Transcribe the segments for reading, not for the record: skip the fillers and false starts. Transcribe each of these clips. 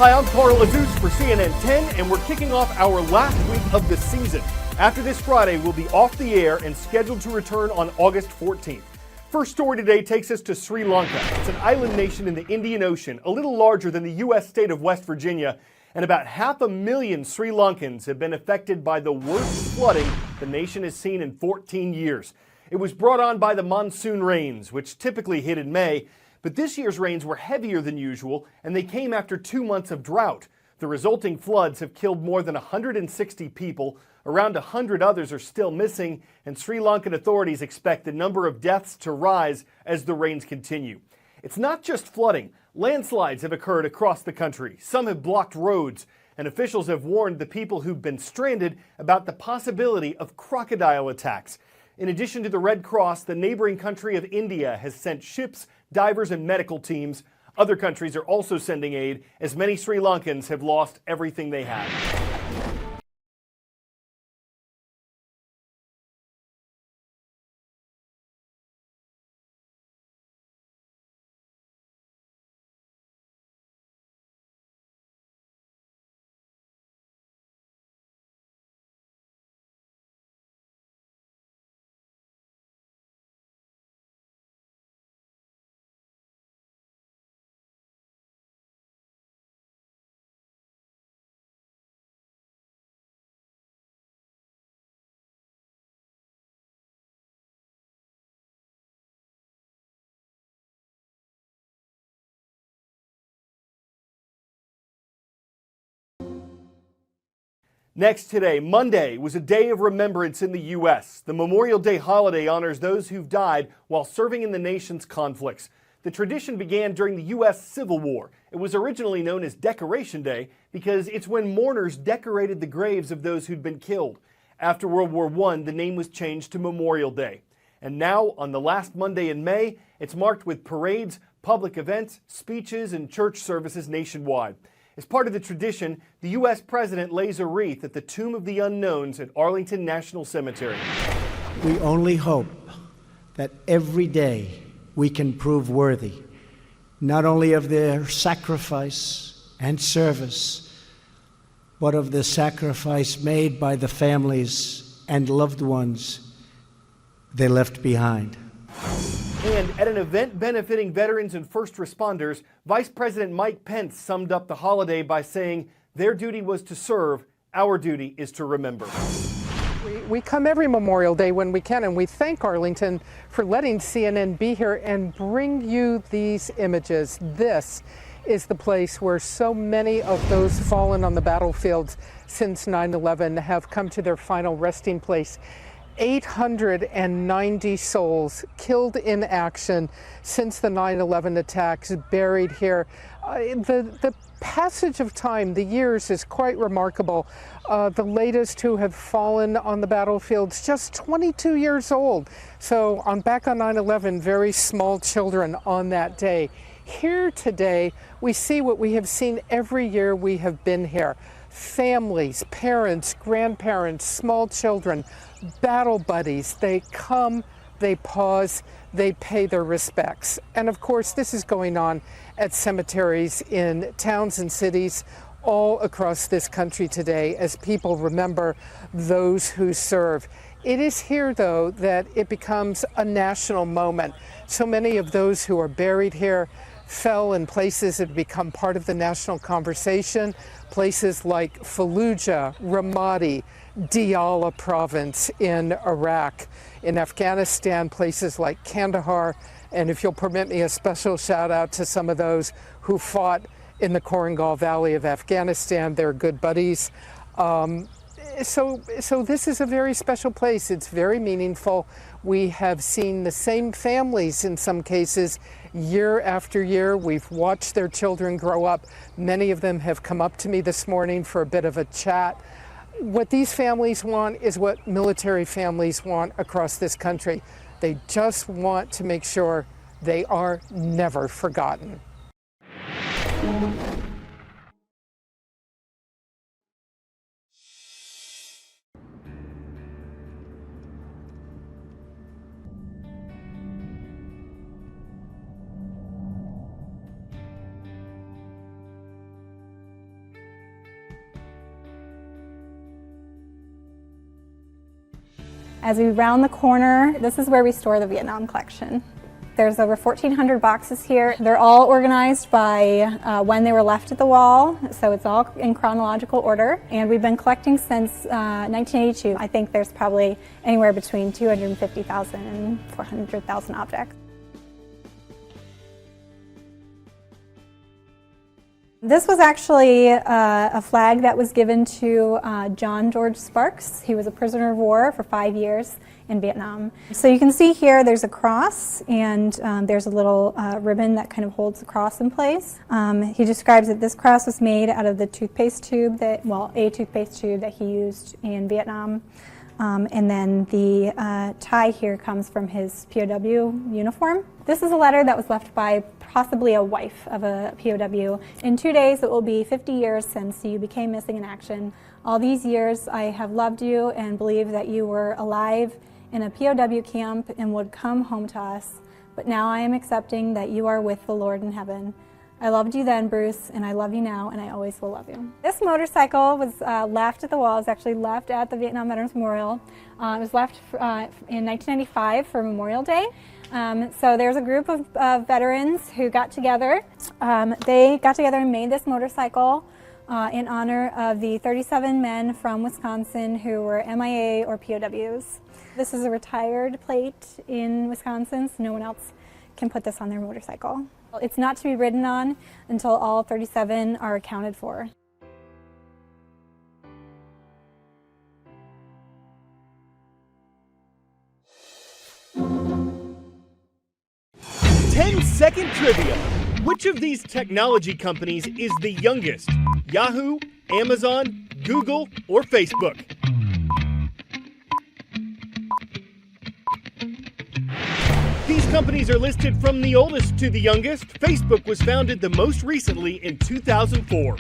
Hi, I'm Carl Azus for CNN 10, and we're kicking off our last week of the season. After this Friday, we'll be off the air and scheduled to return on August 14th. First story today takes us to Sri Lanka. It's an island nation in the Indian Ocean, a little larger than the U.S. state of West Virginia, and about 500,000 Sri Lankans have been affected by the worst flooding the nation has seen in 14 years. It was brought on by the monsoon rains, which typically hit in May, but this year's rains were heavier than usual, and they came after 2 months of drought. The resulting floods have killed more than 160 people. Around 100 others are still missing, and Sri Lankan authorities expect the number of deaths to rise as the rains continue. It's not just flooding. Landslides have occurred across the country. Some have blocked roads, and officials have warned the people who've been stranded about the possibility of crocodile attacks. In addition to the Red Cross, the neighboring country of India has sent ships, divers, and medical teams. Other countries are also sending aid, as many Sri Lankans have lost everything they had. Next today, Monday, was a day of remembrance in the U.S. The Memorial Day holiday honors those who've died while serving in the nation's conflicts. The tradition began during the U.S. Civil War. It was originally known as Decoration Day because it's when mourners decorated the graves of those who'd been killed. After World War I, the name was changed to Memorial Day. And now, on the last Monday in May, it's marked with parades, public events, speeches, and church services nationwide. As part of the tradition, the U.S. President lays a wreath at the Tomb of the Unknowns at Arlington National Cemetery. We only hope that every day we can prove worthy, not only of their sacrifice and service, but of the sacrifice made by the families and loved ones they left behind. And at an event benefiting veterans and first responders, Vice President Mike Pence summed up the holiday by saying, "Their duty was to serve, our duty is to remember." We come every Memorial Day when we can, and we thank Arlington for letting CNN be here and bring you these images. This is the place where so many of those fallen on the battlefields since 9/11 have come to their final resting place. 890 souls killed in action since the 9/11 attacks, buried here. The passage of time, the years, is quite remarkable. The latest who have fallen on the battlefields, just 22 years old. So back on 9/11, very small children on that day. Here today, we see what we have seen every year we have been here. Families, parents, grandparents, small children, battle buddies. They come, they pause, they pay their respects. And of course, this is going on at cemeteries in towns and cities all across this country today as people remember those who serve. It is here, though, that it becomes a national moment. So many of those who are buried here fell in places that have become part of the national conversation, places like Fallujah, Ramadi, Diyala province in Iraq, in Afghanistan, places like Kandahar, and if you'll permit me, a special shout out to some of those who fought in the Korangal Valley of Afghanistan. They're good buddies. So this is a very special place. It's very meaningful. We have seen the same families in some cases year after year. We've watched their children grow up. Many of them have come up to me this morning for a bit of a chat. What these families want is what military families want across this country. They just want to make sure they are never forgotten. As we round the corner, this is where we store the Vietnam collection. There's over 1,400 boxes here. They're all organized by when they were left at the wall, so it's all in chronological order. And we've been collecting since 1982. I think there's probably anywhere between 250,000 and 400,000 objects. This was actually a flag that was given to John George Sparks. He was a prisoner of war for 5 years in Vietnam. So you can see here there's a cross, and there's a little ribbon that kind of holds the cross in place. He describes that this cross was made out of the toothpaste tube a toothpaste tube that he used in Vietnam. And then the tie here comes from his POW uniform. This is a letter that was left by possibly a wife of a POW. In 2 days, it will be 50 years since you became missing in action. All these years, I have loved you and believed that you were alive in a POW camp and would come home to us. But now I am accepting that you are with the Lord in heaven. I loved you then, Bruce, and I love you now, and I always will love you. This motorcycle was left at the wall. It was actually left at the Vietnam Veterans Memorial. It was left in 1995 for Memorial Day. So there's a group of veterans who got together. They got together and made this motorcycle in honor of the 37 men from Wisconsin who were MIA or POWs. This is a retired plate in Wisconsin, so no one else can put this on their motorcycle. It's not to be ridden on until all 37 are accounted for. 10-second trivia. Which of these technology companies is the youngest? Yahoo, Amazon, Google, or Facebook? These companies are listed from the oldest to the youngest. Facebook was founded the most recently in 2004.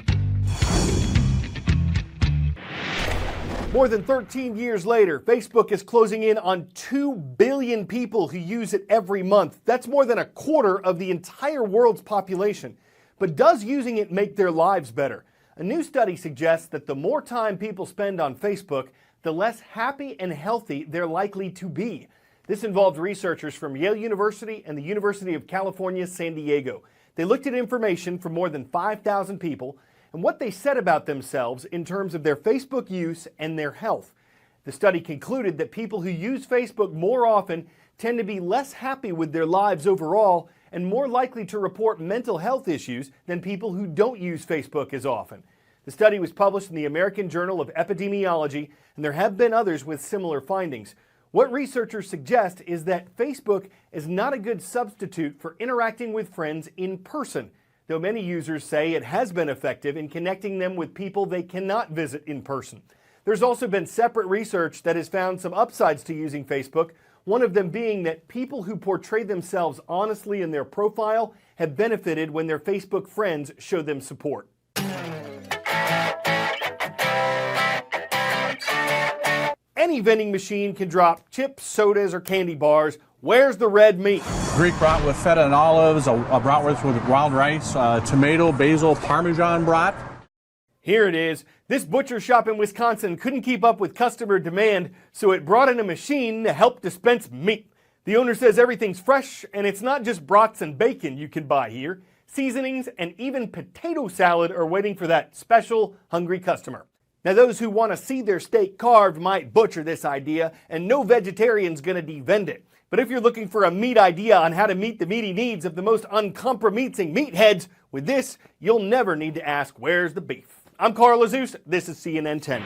More than 13 years later, Facebook is closing in on 2 billion people who use it every month. That's more than a quarter of the entire world's population. But does using it make their lives better? A new study suggests that the more time people spend on Facebook, the less happy and healthy they're likely to be. This involved researchers from Yale University and the University of California, San Diego. They looked at information from more than 5,000 people and what they said about themselves in terms of their Facebook use and their health. The study concluded that people who use Facebook more often tend to be less happy with their lives overall and more likely to report mental health issues than people who don't use Facebook as often. The study was published in the American Journal of Epidemiology, and there have been others with similar findings. What researchers suggest is that Facebook is not a good substitute for interacting with friends in person, though many users say it has been effective in connecting them with people they cannot visit in person. There's also been separate research that has found some upsides to using Facebook, one of them being that people who portray themselves honestly in their profile have benefited when their Facebook friends show them support. Any vending machine can drop chips, sodas, or candy bars. Where's the red meat? Greek brat with feta and olives, a bratwurst with ground rice, tomato, basil, Parmesan brat. Here it is. This butcher shop in Wisconsin couldn't keep up with customer demand, so it brought in a machine to help dispense meat. The owner says everything's fresh, and it's not just brats and bacon you can buy here. Seasonings and even potato salad are waiting for that special, hungry customer. Now, those who want to see their steak carved might butcher this idea, and no vegetarian's going to defend it. But if you're looking for a meat idea on how to meet the meaty needs of the most uncompromising meatheads, with this, you'll never need to ask, where's the beef? I'm Carl Azus. This is CNN 10.